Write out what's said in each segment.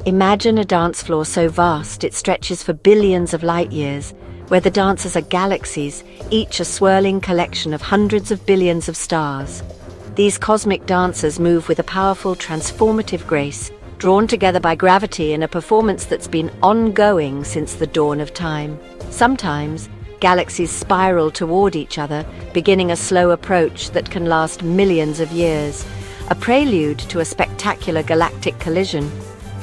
Imagine a dance floor so vast it stretches for billions of light years, where the dancers are galaxies, each a swirling collection of hundreds of billions of stars. These cosmic dancers move with a powerful, transformative grace, drawn together by gravity in a performance that's been ongoing since the dawn of time. Sometimes, galaxies spiral toward each other, beginning a slow approach that can last millions of years, a prelude to a spectacular galactic collision.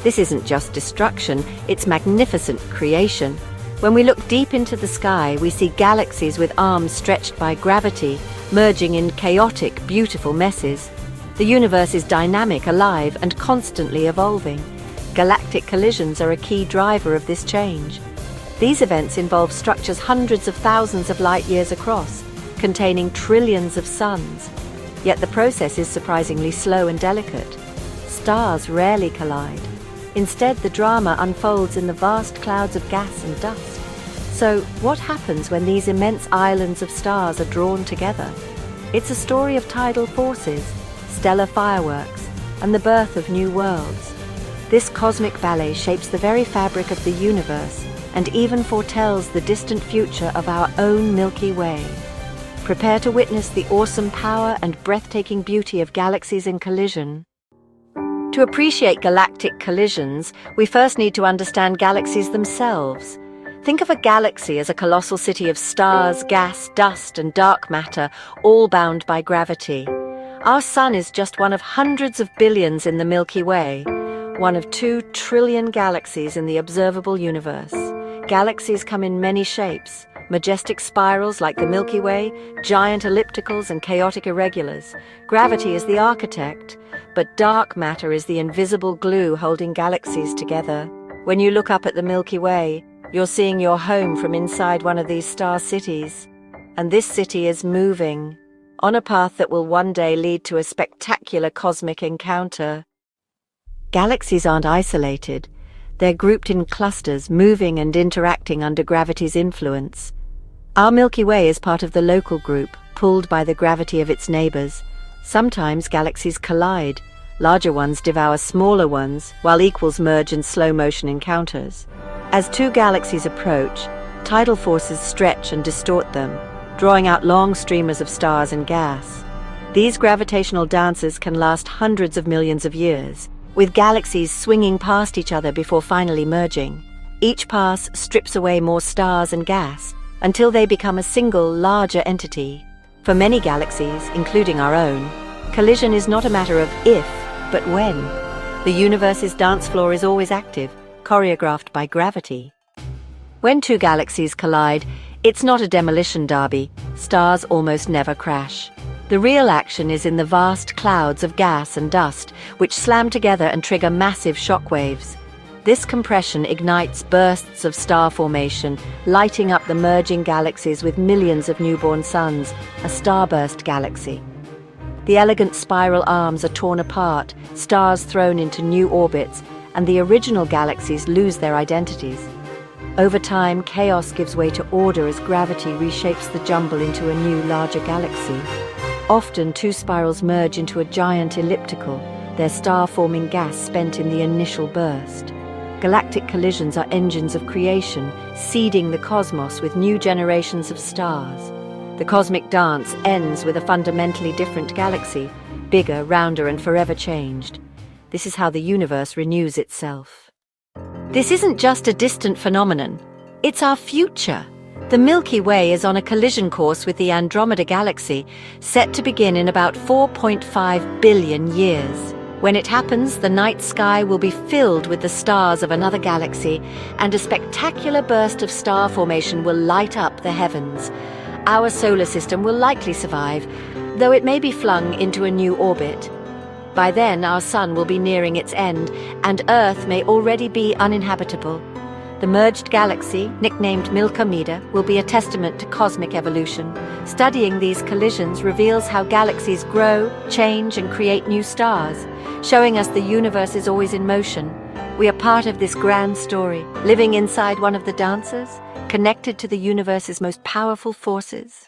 This isn't just destruction, it's magnificent creation. When we look deep into the sky, we see galaxies with arms stretched by gravity, merging in chaotic, beautiful messes. The universe is dynamic, alive, and constantly evolving. Galactic collisions are a key driver of this change. These events involve structures hundreds of thousands of light years across, containing trillions of suns. Yet the process is surprisingly slow and delicate. Stars rarely collide. Instead, the drama unfolds in the vast clouds of gas and dust. So, what happens when these immense islands of stars are drawn together? It's a story of tidal forces, stellar fireworks, and the birth of new worlds. This cosmic ballet shapes the very fabric of the universe and even foretells the distant future of our own Milky Way. Prepare to witness the awesome power and breathtaking beauty of galaxies in collision. To appreciate galactic collisions, we first need to understand galaxies themselves. Think of a galaxy as a colossal city of stars, gas, dust, and dark matter, all bound by gravity. Our Sun is just one of hundreds of billions in the Milky Way, one of 2 trillion galaxies in the observable universe. Galaxies come in many shapes: majestic spirals like the Milky Way, giant ellipticals, and chaotic irregulars. Gravity is the architect, but dark matter is the invisible glue holding galaxies together. When you look up at the Milky Way, you're seeing your home from inside one of these star cities. And this city is moving, on a path that will one day lead to a spectacular cosmic encounter. Galaxies aren't isolated. They're grouped in clusters, moving and interacting under gravity's influence. Our Milky Way is part of the local group, pulled by the gravity of its neighbors. Sometimes galaxies collide. Larger ones devour smaller ones, while equals merge in slow-motion encounters. As 2 galaxies approach, tidal forces stretch and distort them, drawing out long streamers of stars and gas. These gravitational dances can last hundreds of millions of years, with galaxies swinging past each other before finally merging. Each pass strips away more stars and gas, until they become a single, larger entity. For many galaxies, including our own, collision is not a matter of if, but when. The universe's dance floor is always active, choreographed by gravity. When 2 galaxies collide, it's not a demolition derby. Stars almost never crash. The real action is in the vast clouds of gas and dust, which slam together and trigger massive shockwaves. This compression ignites bursts of star formation, lighting up the merging galaxies with millions of newborn suns, a starburst galaxy. The elegant spiral arms are torn apart, stars thrown into new orbits, and the original galaxies lose their identities. Over time, chaos gives way to order as gravity reshapes the jumble into a new, larger galaxy. Often, 2 spirals merge into a giant elliptical, their star-forming gas spent in the initial burst. Galactic collisions are engines of creation, seeding the cosmos with new generations of stars. The cosmic dance ends with a fundamentally different galaxy, bigger, rounder, and forever changed. This is how the universe renews itself. This isn't just a distant phenomenon. It's our future. The Milky Way is on a collision course with the Andromeda Galaxy, set to begin in about 4.5 billion years. When it happens, the night sky will be filled with the stars of another galaxy, and a spectacular burst of star formation will light up the heavens. Our solar system will likely survive, though it may be flung into a new orbit. By then, our sun will be nearing its end, and Earth may already be uninhabitable. The merged galaxy, nicknamed Milkomeda, will be a testament to cosmic evolution. Studying these collisions reveals how galaxies grow, change, and create new stars, showing us the universe is always in motion. We are part of this grand story, living inside one of the dancers, connected to the universe's most powerful forces.